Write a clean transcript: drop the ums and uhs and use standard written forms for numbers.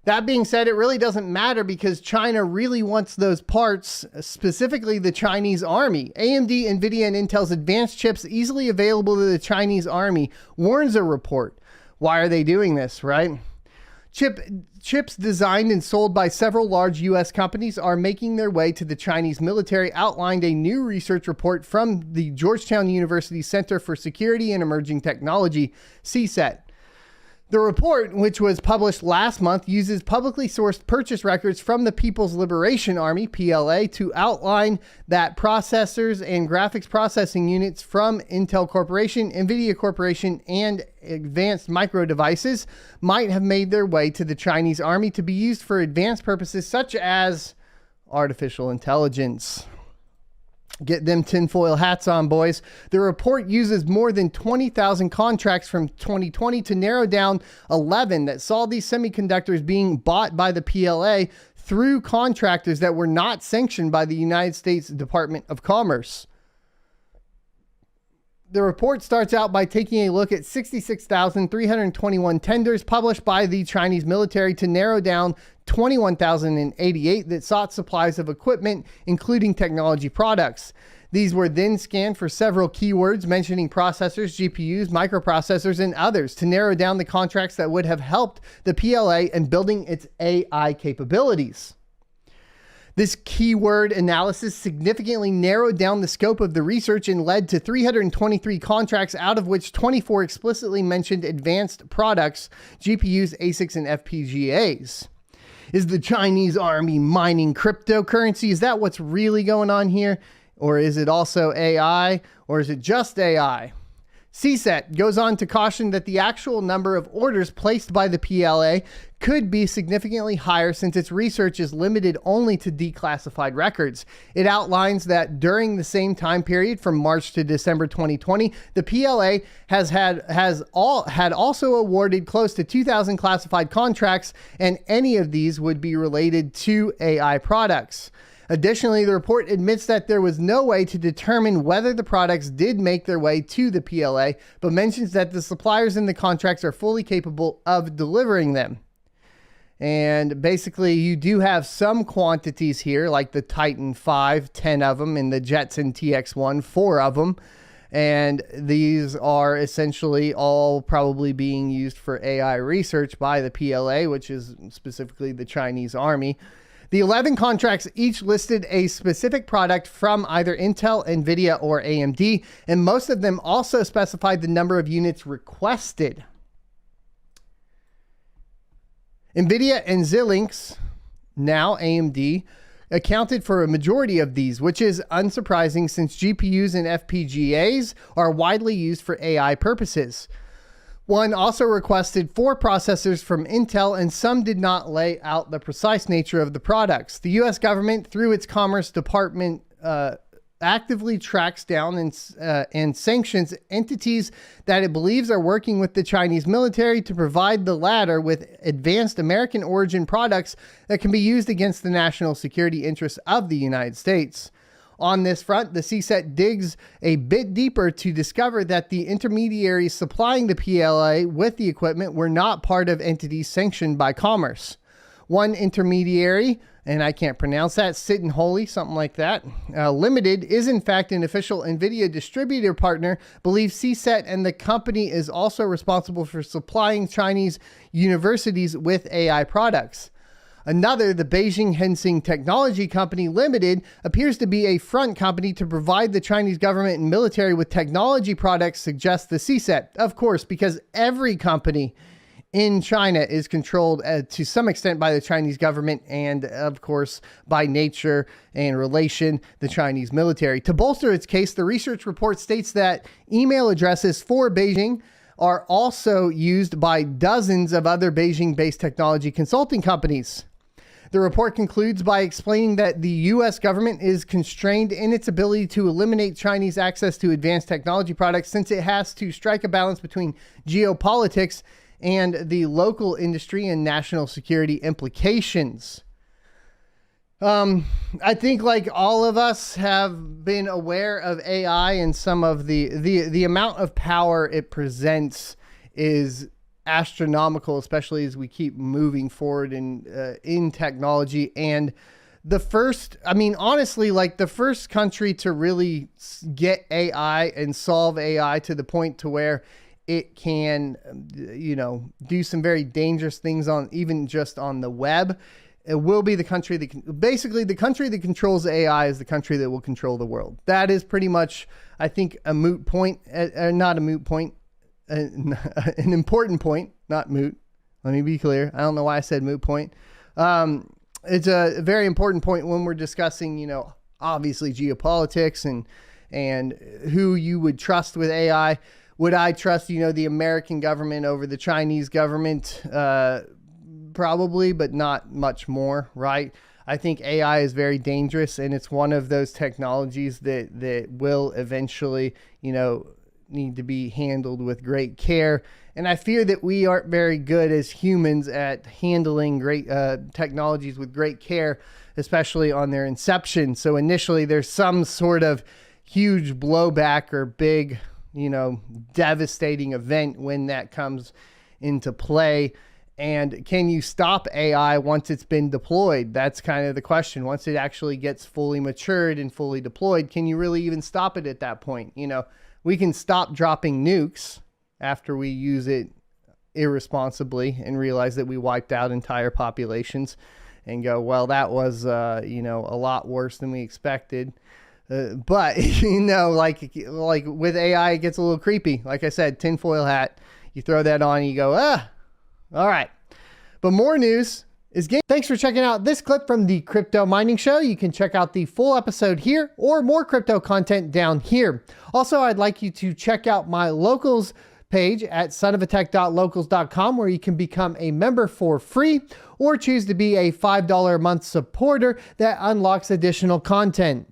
That being said, it really doesn't matter because China really wants those parts, specifically the Chinese army. AMD, NVIDIA, and Intel's advanced chips easily available to the Chinese army, warns a report. Why are they doing this, right? Chips designed and sold by several large U.S. companies are making their way to the Chinese military, outlined a new research report from the Georgetown University Center for Security and Emerging Technology, CSET. The report, which was published last month, uses publicly sourced purchase records from the People's Liberation Army, PLA, to outline that processors and graphics processing units from Intel Corporation, NVIDIA Corporation, and Advanced Micro Devices might have made their way to the Chinese army to be used for advanced purposes such as artificial intelligence. Get them tinfoil hats on, boys. The report uses more than 20,000 contracts from 2020 to narrow down 11 that saw these semiconductors being bought by the PLA through contractors that were not sanctioned by the United States Department of Commerce. The report starts out by taking a look at 66,321 tenders published by the Chinese military to narrow down 21,088 that sought supplies of equipment, including technology products. These were then scanned for several keywords mentioning processors, GPUs, microprocessors, and others to narrow down the contracts that would have helped the PLA in building its AI capabilities. This keyword analysis significantly narrowed down the scope of the research and led to 323 contracts, out of which 24 explicitly mentioned advanced products, GPUs, ASICs, and FPGAs. Is the Chinese army mining cryptocurrency? Is that what's really going on here? Or is it also AI? Or is it just AI? CSET goes on to caution that the actual number of orders placed by the PLA could be significantly higher since its research is limited only to declassified records. It outlines that during the same time period from March to December 2020, the PLA had also awarded close to 2,000 classified contracts, and any of these would be related to AI products. Additionally, the report admits that there was no way to determine whether the products did make their way to the PLA, but mentions that the suppliers in the contracts are fully capable of delivering them. And basically, you do have some quantities here, like the Titan 5, 10 of them, and the Jetson TX1, 4 of them. And these are essentially all probably being used for AI research by the PLA, which is specifically the Chinese army. The 11 contracts each listed a specific product from either Intel, NVIDIA, or AMD, and most of them also specified the number of units requested. NVIDIA and ZIL, now AMD, accounted for a majority of these, which is unsurprising since GPUs and FPGAs are widely used for AI purposes. One also requested 4 processors from Intel, and some did not lay out the precise nature of the products. The U.S. government, through its Commerce Department, actively tracks down and sanctions entities that it believes are working with the Chinese military to provide the latter with advanced American origin products that can be used against the national security interests of the United States. On this front, the CSET digs a bit deeper to discover that the intermediaries supplying the PLA with the equipment were not part of entities sanctioned by Commerce. One intermediary, and I can't pronounce that, Sit and Holy, something like that, Limited, is in fact an official NVIDIA distributor partner, believes CSET, and the company is also responsible for supplying Chinese universities with AI products. Another, the Beijing Hensing Technology Company Limited, appears to be a front company to provide the Chinese government and military with technology products, suggests the CSET. Of course, because every company in China is controlled to some extent by the Chinese government and, of course, by nature and relation, the Chinese military. To bolster its case, the research report states that email addresses for Beijing are also used by dozens of other Beijing-based technology consulting companies. The report concludes by explaining that the U.S. government is constrained in its ability to eliminate Chinese access to advanced technology products since it has to strike a balance between geopolitics and the local industry and national security implications. I think like all of us have been aware of AI and some of the amount of power it presents is astronomical, especially as we keep moving forward in technology. And the first, I mean, honestly, like the first country to really get AI and solve AI to the point to where it can, you know, do some very dangerous things on even just on the web. It will be the country that basically the country that controls AI is the country that will control the world. That is pretty much, I think, a moot point, not a moot point, an important point, not moot. Let me be clear. I don't know why I said moot point. It's a very important point when we're discussing, you know, obviously geopolitics and who you would trust with AI. Would I trust, you know, the American government over the Chinese government? Probably, but not much more, right? I think AI is very dangerous, and it's one of those technologies that will eventually, you know, need to be handled with great care. And I fear that we aren't very good as humans at handling great technologies with great care, especially on their inception. So initially there's some sort of huge blowback or big, you know, devastating event when that comes into play. And can you stop AI once it's been deployed? That's kind of the question. Once it actually gets fully matured and fully deployed, can you really even stop it at that point? You know, we can stop dropping nukes after we use it irresponsibly and realize that we wiped out entire populations and go, well, that was, you know, a lot worse than we expected. But, you know, like with AI, it gets a little creepy. Like I said, tinfoil hat, you throw that on and you go, all right. But more news is game. Thanks for checking out this clip from the Crypto Mining Show. You can check out the full episode here or more crypto content down here. Also, I'd like you to check out my locals page at sonofatech.locals.com, where you can become a member for free or choose to be a $5 a month supporter that unlocks additional content.